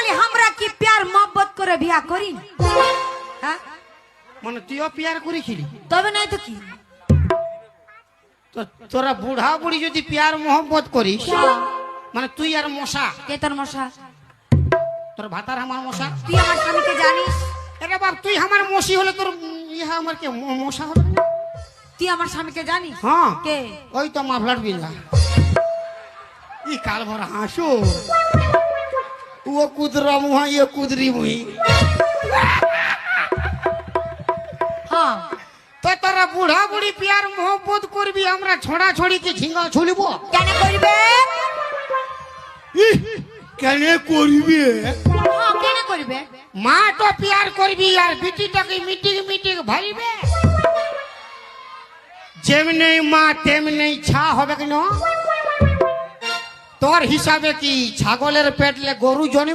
তাহলে আমরা কি প্যার মহব্বত করে বিয়া করি? হ্যাঁ, মানে তুইও পিয়ার করেছিলি? তবে নাই তো কি। তো তোরা বুড়া বুড়ি যদি পিয়ার মোহব্বত করিস, মানে তুই আর মশা, কে তোর মশা? তোর ভাতার আমার মশা। তুই আমার স্বামীকে জানিস? এটা বাপ, তুই আমার মশি হলে তোর ইহা আমার কে মশা হবে? তুই আমার স্বামীকে জানিস? হ্যাঁ, কে? ওই তো মাফলার বিল্লা। ই কাল ভর হাসো, ও কুদরা মুহা, ইয়ে কুদরি মুহি। হ্যাঁ, তো তোরা বুড়া বুড়ি পিয়ার মোহব্বত করবি, আমরা ছড়া ছড়িকে ঝিঙ্গা ছুলিব? কেন করবে? কেন করবি? হ্যাঁ, কেন করবে? মা তো পিয়ার করবি আর বিটিটাকে মিটিং মিটিং ভাইবে। যেমনি মা তেমনি ছা হবে কেন? তোর হিসাবে কি ছাগলের পেটলে গরু জন্ম?